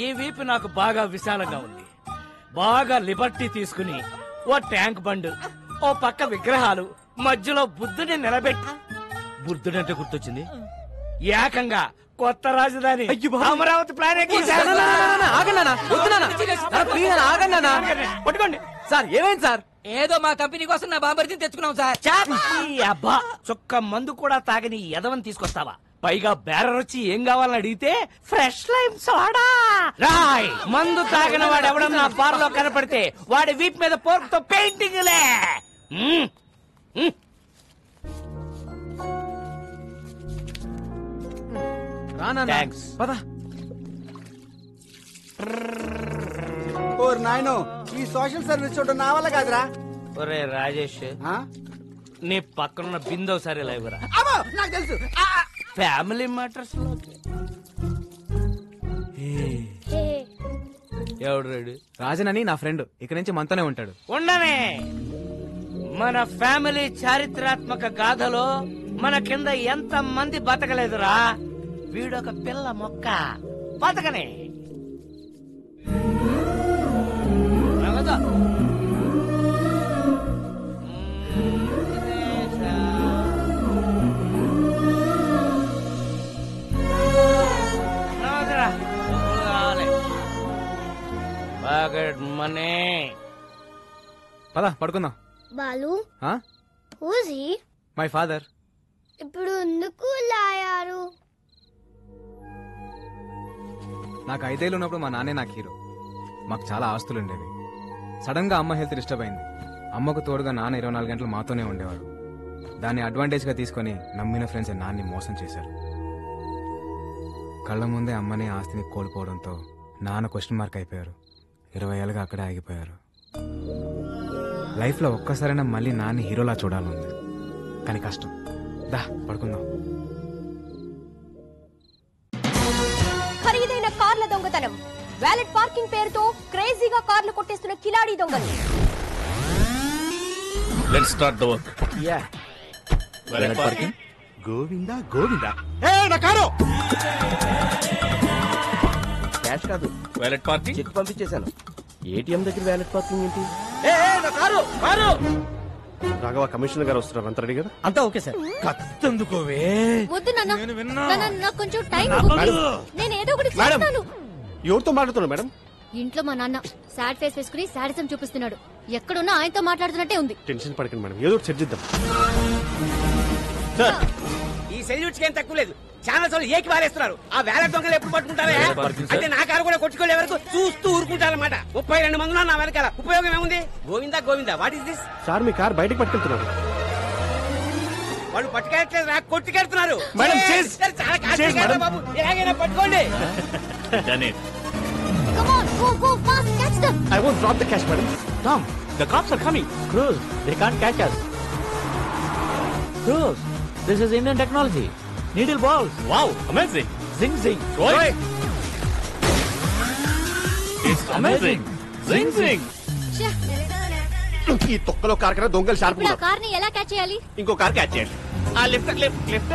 ఈ వీపు నాకు బాగా విశాలంగా ఉంది. బాగా లిబర్టీ తీసుకుని ఓ ట్యాంక్ బండ్, ఓ పక్క విగ్రహాలు, మధ్యలో బుద్ధుని నిలబెట్టి, బుద్ధుడంటే గుర్తొచ్చింది, ఏకంగా కొత్త రాజధాని అమరావతి ప్లాన్ పట్టుకోండి. సార్ ఏమైంది సార్? ఏదో మా కంపెనీ కోసం నా బాంబర్తిని తెచ్చుకున్నాం సార్. అబ్బా చొక్క మందు కూడా తాగని ఎదవని తీసుకొస్తావా? పైగా బేరర్ వచ్చి ఏం కావాలని అడిగితే ఫ్రెష్ లైమ్ సోడా. రాయ్, మందు తాగిన వాడు ఎవడన్నా బార్ లో కనపడితే వాడి వీప్ మీద పోర్క్ తో పెయింటింగ్ లే. థాంక్స్. ఓర్ నాయనో, ఈ సోషల్ సర్వీస్ చూడడం నా వల్ల కాదురా. ఒరే రాజేష్, నీ పక్కనున్న బిందో సరే లేవురా. నాకు తెలుసు. ఫ్యామిలీ మ్యాటర్స్ లో ఎవడు రాడు? రాజన్ అని నా ఫ్రెండ్, ఇక్కడి నుంచి మనతోనే ఉంటాడు. ఉండనే. మన ఫ్యామిలీ చారిత్రాత్మక గాథలో మన కింద ఎంత మంది బతకలేదురా. వీడొక పిల్ల మొక్క బతకనే. మనీ పద పడుకుందాం. Balu, who's he? My father. ఇప్పుడు ఎందుకు లాయారు? నాకు 5 ఏళ్ళు ఉన్నప్పుడు మా నాన్నే నాకు హీరో. మాకు చాలా ఆస్తులు ఉండేవి. సడన్ గా అమ్మ హెల్త్ డిస్టర్బ్ అయింది. అమ్మకు తోడుగా నాన్న 24 గంటలు మాతోనే ఉండేవాడు. దాన్ని అడ్వాంటేజ్ గా తీసుకుని నమ్మిన ఫ్రెండ్స్ నాన్ని మోసం చేశారు. కళ్ళ ముందే అమ్మని ఆస్తిని కోల్పోవడంతో నాన్న క్వశ్చన్ మార్క్ అయిపోయారు. 20 ఏళ్ళుగా అక్కడే ఆగిపోయారు. లైఫ్ లో ఒక్కసారైనా మళ్ళీ నాన్ని హీరోలా చూడాలంది, కానీ కష్టం. దా పడుకుందాం. ఖరీదైన కార్ల దొంగతనం, వ్యాలెట్ పార్కింగ్ పేరుతో క్రేజీగా కార్లు కొట్టేస్తున్న కిలాడీ దొంగలు. Let's start the work. Yeah, valet parking. Govinda Govinda. నా కారు క్యాష్ కాదు, వ్యాలెట్ పార్కింగ్. చెక్ పంపించేశాను. ఏటీఎం దగ్గర వ్యాలెట్ పార్కింగ్ ఏంటి? నా కారు కారు. రాఘవ కమిషనర్ గారు వస్తున్నారు, అంత రెడీ కదా? అంతా ఓకే సార్. కత్తందుకోవే. వద్దు నాన్న, నాకు కొంచెం టైం. నేను ఏదో ఒకటి మేడం, చేస్తాను. ఎవరితో మాట్లాడుతున్నారు మేడం? ఇంట్లో మా నాన్న సాడ్ ఫేస్ వేసుకుని సాడిజం చూపిస్తున్నాడు. ఎక్కడున్నా ఆయనతో మాట్లాడుతున్నట్టే ఉంది. టెన్షన్ పడకండి మేడం, ఏదో ఒకటి చర్చిద్దాం. ఈ సెల్యూట్స్ ఏం తక్కువ లేదు. ఛానల్స్ వాళ్ళు ఏకి వారేస్తున్నారు. ఆ వ్యాలెట్ దొంగలు ఎప్పుడు పట్టుకుంటారా? అంటే నా కారు కూడా కొట్టుకోలే వరకు చూస్తూ ఊరుకుంటారన్నమాట. 32 మంది నా వెనకాల. ఉపయోగం ఏముంది? Govinda Govinda, what is this? Sir me car బయటకు పట్టుకెళ్తున్నారు. వాళ్ళు పట్టుకెళ్ళట్లేదు, నాకు కొట్టుకెళ్తున్నారు. మేడం, చాలా కాస్ట్లీ బాబు, ఎలాగైనా పట్టుకోండి. Come on, go, go fast, catch them. I won't drop the cash, madam. Tom, the cops are coming. Cruz, they can't catch us. Cruz, this is Indian technology. Needle balls. Wow, amazing. Zing zing. Right. It's amazing. Zing zing. ఈ తొక్కలో car కన్నా దొంగలు sharp. ఇప్పుడు ఆ car ని ఎలా catch చేయాలి? ఇంకో కార్ క్యాచ్ చేయండి. ఆ లిఫ్ట్ లిఫ్ట్ లిఫ్ట్.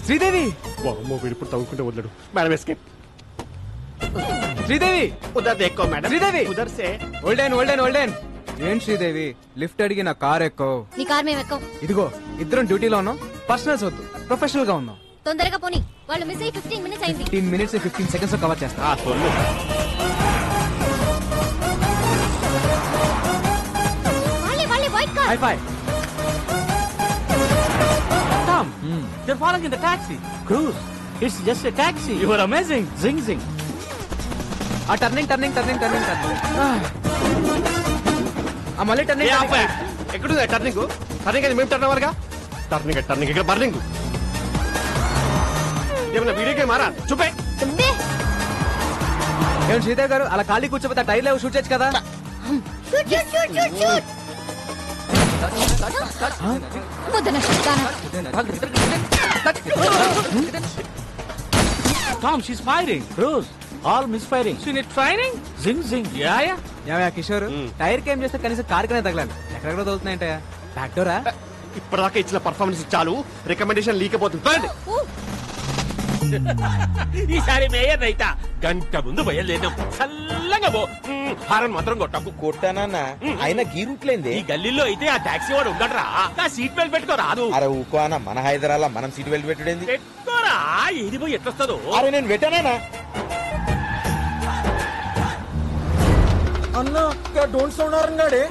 శ్రీదేవి. వామ్మో, వీడు ఇప్పుడు తవ్వుకుంటే వదలడు. Madam escape. శ్రీదేవి ఉదర్ దేక్కో మేడం. శ్రీదేవి ఉదర్ సే. ఓల్డెన్. ఏం శ్రీదేవి, లిఫ్ట్ అడిగి నా కార్ ఎక్కో. నీ కార్ మేము ఎక్కం. ఇదిగో ఇద్దరం డ్యూటీలో ఉన్నాం. పర్సనల్స్ వద్దు, ప్రొఫెషనల్ గా ఉన్నాం. తొందరగా పోనీ, వాళ్ళు మిస్ అయ్యి 15 మినిట్స్ అయింది. 15 మినిట్స్ 15 సెకండ్స్ లో కవర్ చేస్తా. వాళ్ళే white car. High phi. Tom, they're falling in the taxi. Cruz, it's just a taxi. You are amazing. Zing zing. ఆ టర్నింగ్ మళ్ళీ టర్నింగ్. ఎక్కడుంది టర్నింగ్? టర్నింగ్ అది మేము టర్న్ అవ్వరుగా. టర్నింగ్ ఇక్కడ బర్నింగ్. ఏమన్నా వీడియో గేమ్ మారా? చూపే. ఏం శ్రీదేవి గారు, అలా ఖాళీ కూర్చోపోతే టైర్ లేవు, షూట్ చేయొచ్చు కదా. Tom, she's firing. Cruz, all misfiring. She need training? Zing zing. Yeah. ఏమయ్యా కిషోర్, టైర్ కేం చేస్తే కనీసం కార్ కనే తగలాలి. ఎక్కడెక్కడ తగులుతున్నాయంటయా? Back Dora? ఇప్పటిదాకా ఇచ్చిన పర్ఫార్మెన్స్ చాలు, రికమెండేషన్ లీక్ అయిపోతుంది. ఈసారి మేయర్ రైతా గంట ముందు బయలుదేరినాం చల్లగా పో హారన్ మాత్రం కొట్టకు. కొట్టానన్నా అయినా గీ రూట్లేంది. ఈ గల్లీలో అయితే ఆ టాక్సీ వాడు ఉండడరా, నా సీట్ బెల్ట్ పెట్టుకో రాదు. అరే ఊకో అన్న, మన హైదరాబాద్ మనం సీట్ బెల్ట్ పెట్టుడేంది. పెట్టుకోరా, ఏది పోయి ఎట్లొస్తుందో. అరే నేను పెట్టానా అన్నా, డోంట్ సౌండ్ అరంగాడే.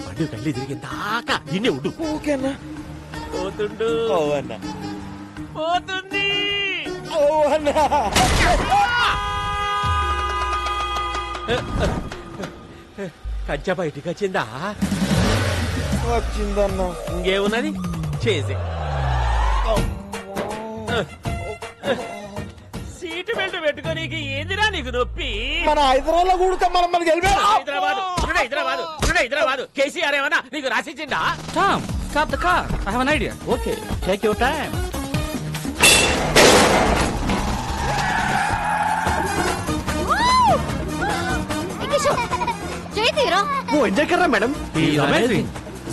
బండి గల్లీ తిరిగి దాకా ఇన్నే ఉండు. ఓకే అన్నా. పోతుండు. ఓ అన్నా. పోతుంది. ఓ అన్నా. కంచ బయటికి వచ్చిందా? వచ్చిందన్నా. ఇంకేమున్నది చేసి. సీటు బెల్ట్ పెట్టుకోనీకి ఏందిరా నీకు నొప్పి? మన హైదరాబాద్ కూడా మనం హైదరాబాద్ కేసీఆర్ ఏమన్నా నీకు రాసిచ్చిందా? Tom, stop the car. I have an idea. Okay, take your time. చేతిరా ఓ ఎంజాయ్ కర్రా madam. He's amazing.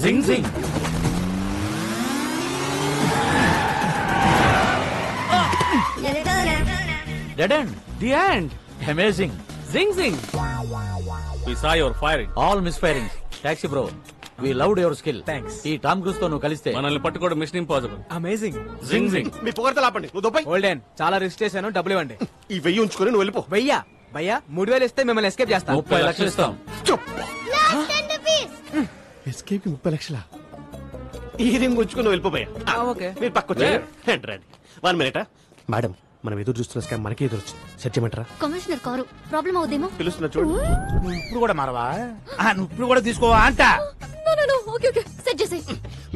Zing zing. Dead end. The end. Amazing. Zing zing. We saw your firing. All misfirings. Taxi bro. We loved your skill. Thanks. ఈ Tom cruise తో నువ్వు కలిస్తే మనల్ని పట్టుకోవడం machine impossible. Amazing. Zing జింగ్. మీ పొగడతలు ఆపండి, నువ్వు దొబ్బై. Olden చాలా రిస్క్ చేశాను, డబ్బులు ఇవ్వండి. ఈ 1000 ఉంచుకొని నువ్వు వెళ్ళిపో. భయ్యా భయ్యా 3000 ఇస్తే మిమ్మల్ని ఎస్కేప్ చేస్తాను. 30 లక్షలు ఇస్తాం. ఎస్కేప్ 30 లక్షల ఈ రింగ్ ఉంచుకుని వెళ్ళిపోయా. ఓకే. మీరు పక్క రండి. 1 మినిట్ మేడం, మనం ఎదురు చూస్తున్న స్కామ్ మనకి ఎదురు వచ్చింది. సెట్ చేయమంటారా? కమిషనర్ కారు ప్రాబ్లం అవుదేమో. పిలుస్తున్నా చూడు. ఇప్పుడు కూడా మారవా? నువ్వు ఇప్పుడు కూడా తీసుకోవా అంట. ఓకే ఓకే సెట్ చేసేయ్.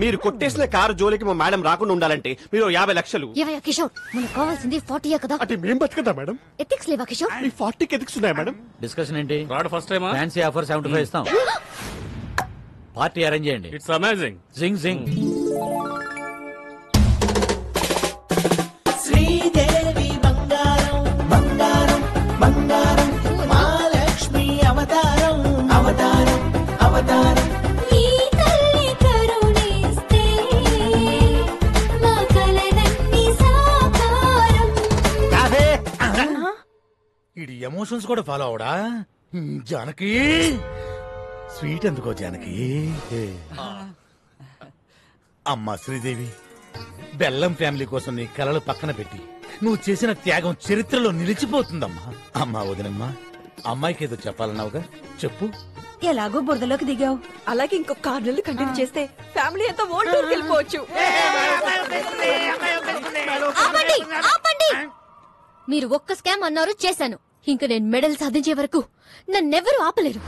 మీరు కొట్టేసిన కారు జోలికి మా మేడం రాకుండా ఉండాలంటే మీరు 50 లక్షలు. ఏవయ్యా కిషోర్, మనకు కావాల్సింది 40 కదా. అంటే మేం బతుకుదా మేడం? ఎథిక్స్ లేవా కిషోర్? ఈ 40కి ఎథిక్స్ ఉన్నాయా మేడం? డిస్కషన్ ఏంటి? రాడ్ ఫస్ట్ టైమా? ఫ్యాన్సీ ఆఫర్ 75 ఇస్తాం. పార్టీ అరేంజ్ చేయండి. It's amazing. Zing zing. Sridevi బంగారం బంగారం బంగారం మహాలక్ష్మి అవతారం అవతారం అవతారం. ఈ తల్లి కరుణిస్తే మా కలలన్నీ సాకారం. ఇది ఎమోషన్స్ కూడా ఫాలో అవడా? జానకి స్వీట్ ఎందుకో జానకి. అమ్మా శ్రీదేవి, బెల్లం ఫ్యామిలీ కోసం నీ కలలు పక్కన పెట్టి నువ్వు చేసిన త్యాగం చరిత్రలో నిలిచిపోతుందమ్మా. అమ్మా వదినమ్మా, అమ్మాయికి ఏదో చెప్పాలన్నావుగా, చెప్పు. ఎలాగో బురదలోకి దిగావు, అలాగే ఇంకొక 6 నెలలు కంటిన్యూ చేస్తే ఫ్యామిలీ అంతా ఓల్డ్ టూర్కి వెళ్ళిపోవచ్చు. ఆపండి ఆపండి. మీరు ఒక్క స్కామ్ అన్నారు, చేశాను. ఇంకా నేను మెడల్ సాధించే వరకు నన్నెవరూ ఆపలేరు.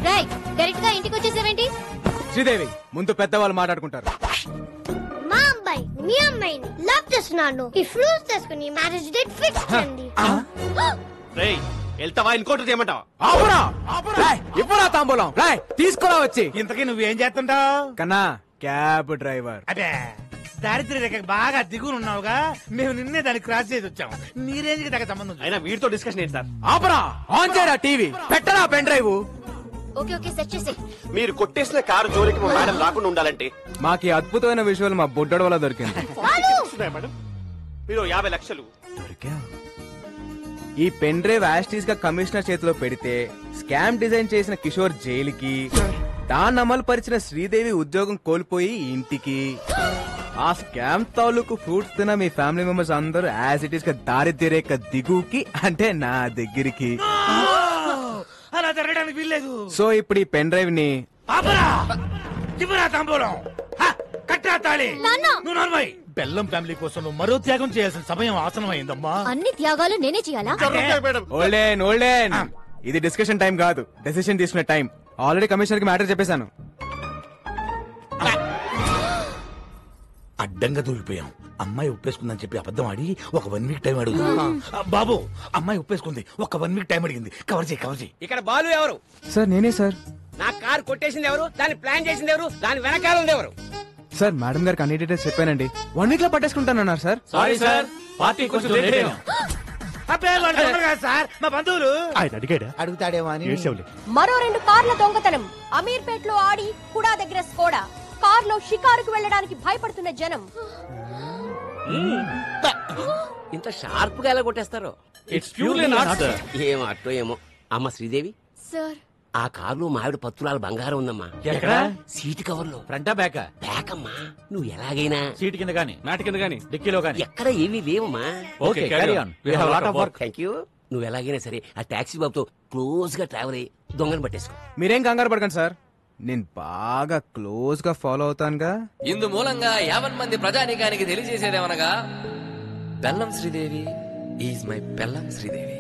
రేయ్, డైరెక్ట్ గా ఇంటికి వచ్చేసావేంటి? శ్రీదేవి, ముందు పెద్దవాళ్ళు మాట్లాడుకుంటారు. మా అబ్బాయి మీ అమ్మాయిని లవ్ చేస్తున్నాడు. ఈ ఫ్రూట్స్ తీసుకుని మ్యారేజ్ డేట్ ఫిక్స్ చేయండి. రేయ్, వెళ్తావా ఇంకోటి చేయమంటావా? ఇవ్వరా తాంబూలం, రాయ్ తీసుకురా వచ్చి. ఇంతకీ నువ్వేం చేస్తుంటావు? కన్నా క్యాబ్ డ్రైవర్. అదే దారిద్ర్య రేఖ బాగా దిగునున్నావుగా, మేము నిన్నే దాన్ని క్రాస్ చేసి వచ్చాము. నీ రేంజ్ కి దగ్గర సంబంధం లేదు. అయినా వీడితో డిస్కషన్ ఏంటి సార్? ఆపరా, ఆన్ చేయరా టీవీ, పెట్టరా pen drive. Okay okay set చేసేయ్. మీరు కొట్టేసిన కారు జోలికి మా మేడం రాకుండా ఉండాలంటే మాకు ఈ అద్భుతమైన విజువల్ మా బుడ్డోడు వల్ల దొరికింది. ఉన్నాయా మేడం? మీరు 50 లక్షలు. ఈ పెన్ డ్రైవ్ యాస్టీస్ గా కమిషనర్ చేతిలో పెడితే స్కామ్ డిజైన్ చేసిన కిషోర్ జైలుకి, దాన్ని అమలు పరిచిన శ్రీదేవి ఉద్యోగం కోల్పోయి ఇంటికి, ఆ స్కామ్ తాలూకు ఫ్రూట్స్ తిన్న మీ ఫ్యామిలీ మెంబర్స్ అందరూ యాజ్ ఇట్ ఈస్ గా దారిద్ర్య రేఖ దిగుకి, అంటే నా దగ్గరికి. అలా జరగడానికి వీల్లేదు. సో ఇప్పుడు ఈ పెన్ డ్రైవ్ ని ఆపరా, ఇవ్వరా తాంబూలం, కట్టా తాళి. నాన్న! నువ్వు నోర్మై. బెల్లం ఫ్యామిలీ కోసం నువ్వు మరో త్యాగం చేయాల్సిన సమయం ఆసనమైందమ్మా. అన్ని త్యాగాలు నేనే చేయాలా? మేడం ఓల్డెన్ ఓల్డెన్, ఇది డిస్కషన్ టైం కాదు, డెసిషన్ తీసుకునే టైం. ఆల్రెడీ కమిషనర్ కి మ్యాటర్ చెప్పేశాను. అడ్డంగా దూరిపోయాం. అమ్మాయి ఒప్పేసుకుందని చెప్పి అబద్ధం ఆడి ఒక 1 వీక్ టైం అడుగు. బాబు, అమ్మాయి ఒప్పేసుకుంది, ఒక 1 వీక్ టైం అడిగింది. కవర్ చేయి. ఇక్కడ బాలు ఎవరు? సార్ నేనే సార్. నా కారు కొట్టేసింది ఎవరు? దాన్ని ప్లాన్ చేసింది ఎవరు? దాని వెనకాల ఉంది ఎవరు? సార్ మేడం గారికి అన్ని డీటెయిల్స్ చెప్పానండి 1 వీక్ లో పట్టేసుకుంటానన్నారు సార్. సారీ సార్ పార్టీ కొంచెం లేట్ అయ్యాం. సార్ మా బంధువులు ఆయన అడిగాడా? అడుగుతాడేమో అని ఏడ్చావులే. మరో 2 కార్ల దొంగతనం. అమీర్పేట్లో ఆడి కుడా దగ్గర స్కోడా. కార్లో షికారుకు వెళ్ళడానికి భయపడుతున్న జనం. ఇంత షార్ప్ గా ఎలా కొట్టేస్తారు? It's purely not sir. ఏం అట్టో ఏమో. అమ్మ శ్రీదేవి, సార్ ఆ కారులో మావిడ పత్తులాల బంగారం ఉందమ్మా. ఎక్కడ? సీటు కవర్ లో. ఫ్రంటా బ్యాకా? బ్యాక్ అమ్మా. నువ్వు ఎలాగైనా సీట్ కింద గానీ మ్యాట్ కింద గానీ డిక్కీలో గానీ. ఎక్కడ ఏమీ లేవమ్మా. Okay carry on. We have lot of work. Thank you. నువ్వు ఎలాగైనా సరే ఆ టాక్సీ బాబుతో క్లోజ్ గా ట్రావెల్ అయ్యి దొంగను పట్టేసుకో. మీరేం కంగారు పడకండి సార్, నేను బాగా క్లోజ్ గా ఫాలో అవుతానుగా. ఇందు మూలంగా 50 మంది ప్రజానీకానికి తెలియజేసేదేమనగా బెల్లం శ్రీదేవి ఈజ్ మై బెల్లం శ్రీదేవి.